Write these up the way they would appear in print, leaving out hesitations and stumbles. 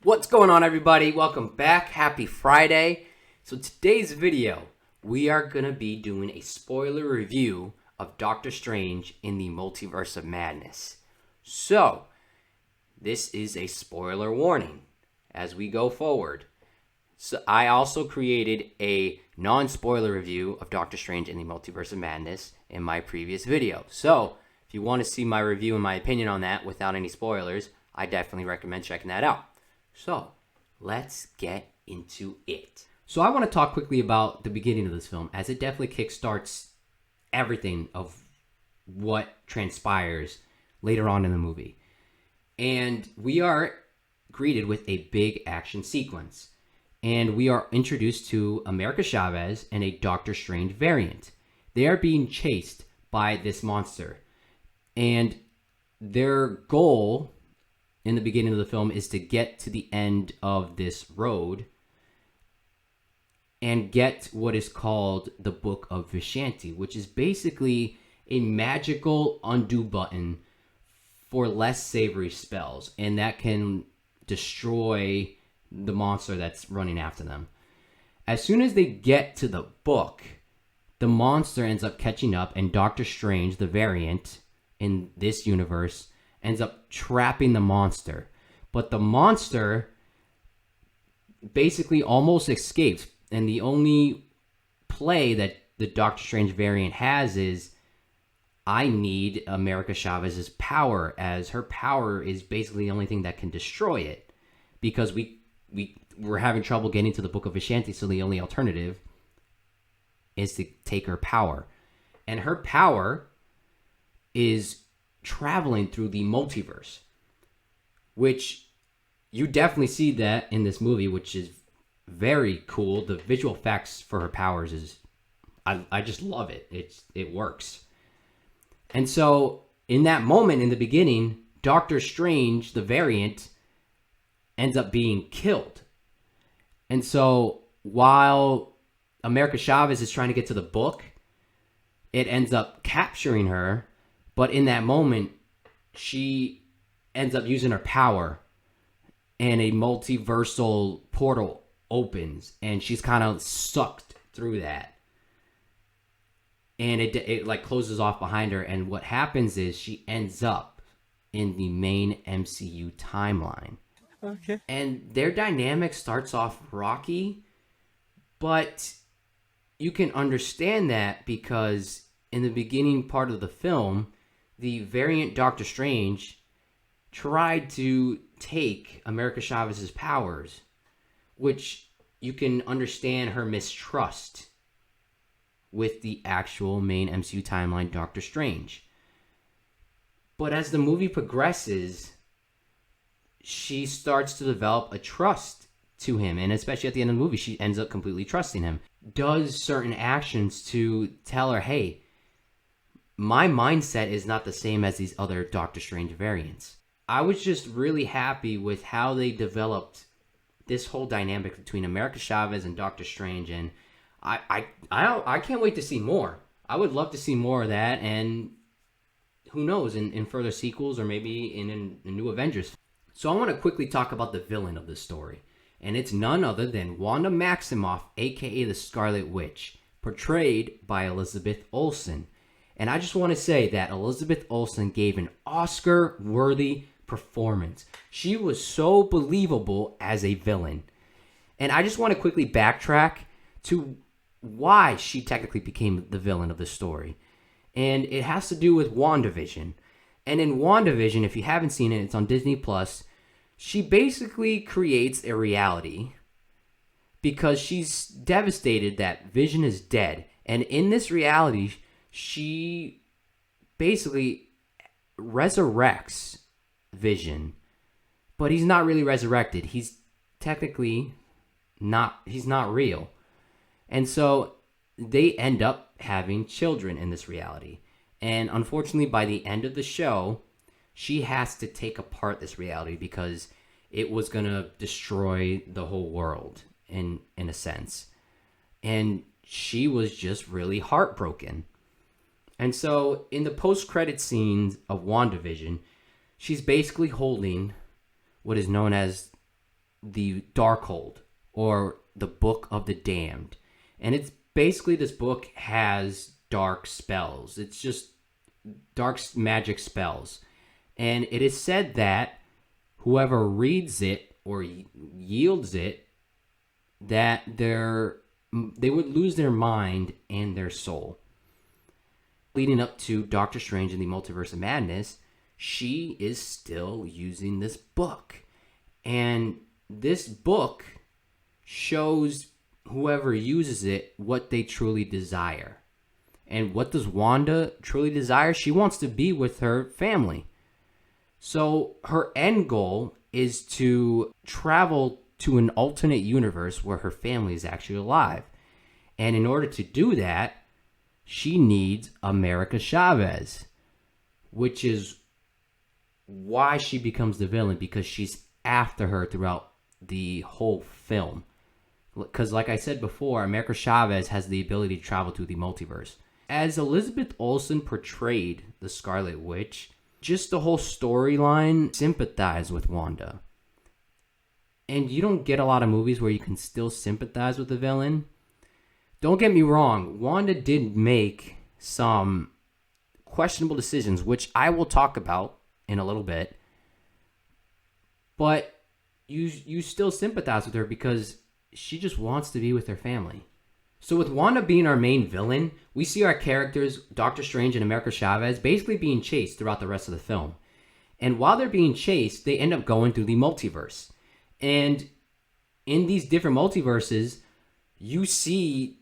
What's going on, everybody? Welcome back. Happy Friday. So today's video, we are going to be doing a spoiler review of Doctor Strange in the Multiverse of Madness. So, this is a spoiler warning as we go forward. So I also created a non-spoiler review of Doctor Strange in the Multiverse of Madness in my previous video. So, if you want to see my review and my opinion on that without any spoilers, I definitely recommend checking that out. So, let's get into it. So I want to talk quickly about the beginning of this film, as it definitely kickstarts everything of what transpires later on in the movie. And we are greeted with a big action sequence. And we are introduced to America Chavez and a Doctor Strange variant. They are being chased by this monster. And their goal in the beginning of the film is to get to the end of this road and get what is called the Book of Vishanti, which is basically a magical undo button for less savory spells, and that can destroy the monster that's running after them. As soon as they get to the book, the monster ends up catching up, and Doctor Strange, the variant in this universe, ends up trapping the monster. But the monster basically almost escapes. And the only play that the Doctor Strange variant has is, I need America Chavez's power, as her power is basically the only thing that can destroy it. Because we're having trouble getting to the Book of Vishanti, so the only alternative is to take her power. And her power is traveling through the multiverse, which you definitely see that in this movie, which is very cool. The visual effects for her powers is, I just love it. It works. And so in that moment in the beginning, Doctor Strange, the variant, ends up being killed. And so while America Chavez is trying to get to the book, it ends up capturing her. But in that moment, she ends up using her power, and a multiversal portal opens, and she's kind of sucked through that. And it like closes off behind her, and what happens is she ends up in the main MCU timeline. Okay. And their dynamic starts off rocky, but you can understand that because in the beginning part of the film, the variant Doctor Strange tried to take America Chavez's powers, which you can understand her mistrust with the actual main MCU timeline Doctor Strange. But as the movie progresses, she starts to develop a trust to him, and especially at the end of the movie, she ends up completely trusting him. Does certain actions to tell her, hey, my mindset is not the same as these other Doctor Strange variants. I was just really happy with how they developed this whole dynamic between America Chavez and Doctor Strange, and I can't wait to see more. I would love to see more of that, and who knows, in further sequels or maybe in New Avengers. So I want to quickly talk about the villain of this story, and it's none other than Wanda Maximoff, aka the Scarlet Witch, portrayed by Elizabeth Olsen. And I just want to say that Elizabeth Olsen gave an Oscar-worthy performance. She was so believable as a villain. And I just want to quickly backtrack to why she technically became the villain of the story. And it has to do with WandaVision. And in WandaVision, if you haven't seen it, it's on Disney+. She basically creates a reality because she's devastated that Vision is dead. And in this reality, she basically resurrects Vision, but he's not really resurrected. He's technically he's not real. And so they end up having children in this reality. And unfortunately, by the end of the show, she has to take apart this reality because it was going to destroy the whole world in a sense. And she was just really heartbroken. And so in the post-credit scenes of WandaVision, she's basically holding what is known as the Darkhold, or the Book of the Damned. And it's basically, this book has dark spells. It's just dark magic spells. And it is said that whoever reads it or yields it, that they would lose their mind and their soul. Leading up to Doctor Strange and the Multiverse of Madness, she is still using this book. And this book shows whoever uses it what they truly desire. And what does Wanda truly desire? She wants to be with her family. So her end goal is to travel to an alternate universe where her family is actually alive. And in order to do that, she needs America Chavez, which is why she becomes the villain, because she's after her throughout the whole film. Because like I said before, America Chavez has the ability to travel through the multiverse. As Elizabeth Olsen portrayed the Scarlet Witch, just the whole storyline sympathized with Wanda. And you don't get a lot of movies where you can still sympathize with the villain. Don't get me wrong, Wanda did make some questionable decisions, which I will talk about in a little bit. But you still sympathize with her because she just wants to be with her family. So with Wanda being our main villain, we see our characters, Doctor Strange and America Chavez, basically being chased throughout the rest of the film. And while they're being chased, they end up going through the multiverse. And in these different multiverses, you see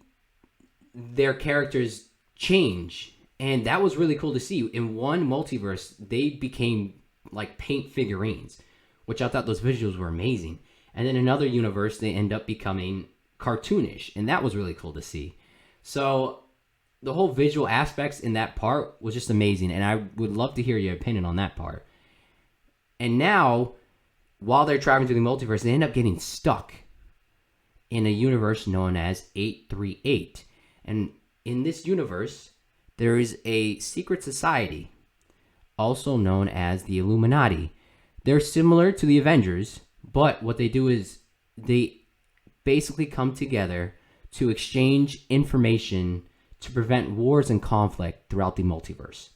their characters change. And that was really cool to see. In one multiverse, they became like paint figurines, which I thought those visuals were amazing. And then in another universe, they end up becoming cartoonish, and that was really cool to see. So the whole visual aspects in that part was just amazing, and I would love to hear your opinion on that part. And now, while they're traveling through the multiverse, they end up getting stuck in a universe known as 838. And in this universe, there is a secret society, also known as the Illuminati. They're similar to the Avengers, but what they do is they basically come together to exchange information to prevent wars and conflict throughout the multiverse.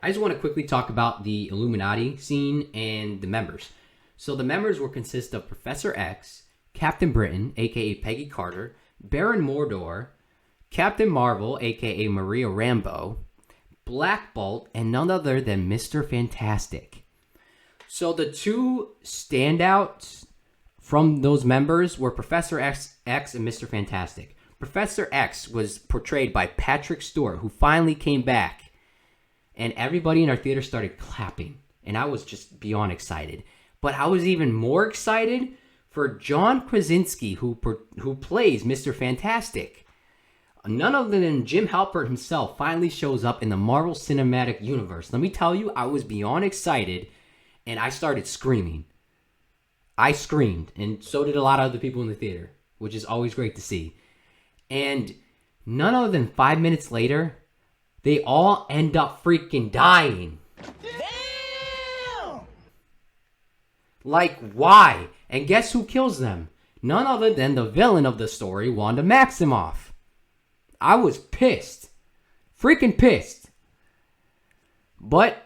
I just want to quickly talk about the Illuminati scene and the members. So the members will consist of Professor X, Captain Britain, aka Peggy Carter, Baron Mordor, Captain Marvel, aka Maria Rambeau, Black Bolt, and none other than Mr. Fantastic. So the two standouts from those members were Professor X and Mr. Fantastic. Professor X was portrayed by Patrick Stewart, who finally came back. And everybody in our theater started clapping. And I was just beyond excited. But I was even more excited for John Krasinski, who plays Mr. Fantastic. None other than Jim Halpert himself finally shows up in the Marvel Cinematic Universe. Let me tell you, I was beyond excited. And I started screaming. I screamed, and so did a lot of other people in the theater, which is always great to see. And none other than 5 minutes later, they all end up freaking dying. Damn! Like, why? And guess who kills them? None other than the villain of the story, Wanda Maximoff. I was pissed. Freaking pissed. But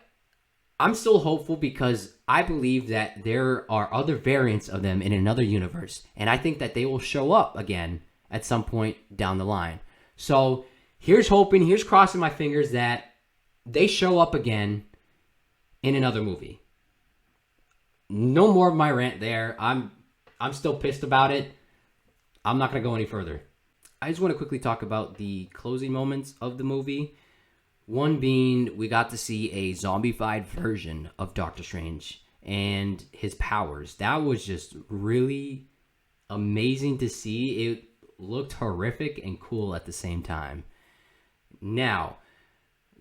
I'm still hopeful because I believe that there are other variants of them in another universe. And I think that they will show up again at some point down the line. So here's hoping, here's crossing my fingers that they show up again in another movie. No more of my rant there. I'm still pissed about it. I'm not going to go any further. I just want to quickly talk about the closing moments of the movie. One being, we got to see a zombified version of Doctor Strange and his powers. That was just really amazing to see. It looked horrific and cool at the same time. Now,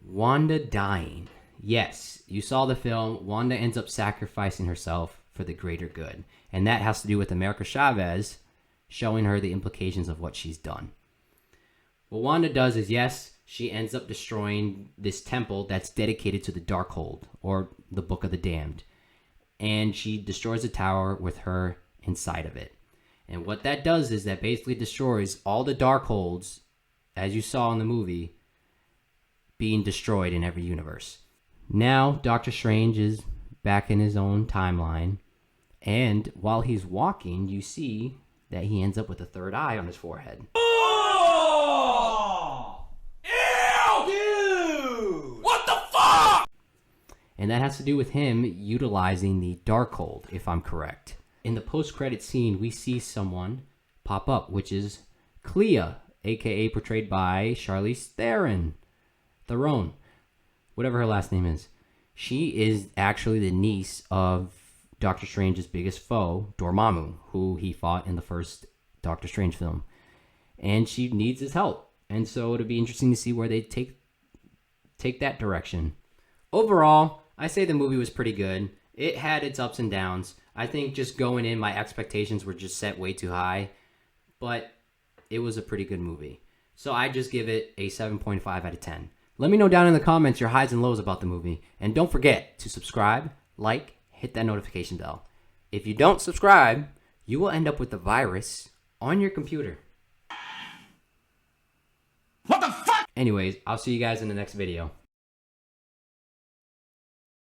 Wanda dying. Yes, you saw the film. Wanda ends up sacrificing herself for the greater good. And that has to do with America Chavez showing her the implications of what she's done. What Wanda does is, yes, she ends up destroying this temple that's dedicated to the Darkhold, or the Book of the Damned. And she destroys the tower with her inside of it. And what that does is that basically destroys all the Darkholds, as you saw in the movie, being destroyed in every universe. Now, Doctor Strange is back in his own timeline. And while he's walking, you see that he ends up with a third eye on his forehead. Oh! Ew! Dude! What the fuck? And that has to do with him utilizing the Darkhold, if I'm correct. In the post-credit scene, we see someone pop up, which is Clea, aka portrayed by Charlize Theron, whatever her last name is. She is actually the niece of Doctor Strange's biggest foe, Dormammu, who he fought in the first Doctor Strange film. And she needs his help. And so it'll be interesting to see where they take that direction. Overall, I say the movie was pretty good. It had its ups and downs. I think just going in, my expectations were just set way too high. But it was a pretty good movie. So I just give it a 7.5 out of 10. Let me know down in the comments your highs and lows about the movie. And don't forget to subscribe, like, hit that notification bell. If you don't subscribe, you will end up with the virus on your computer. What the fuck? Anyways, I'll see you guys in the next video.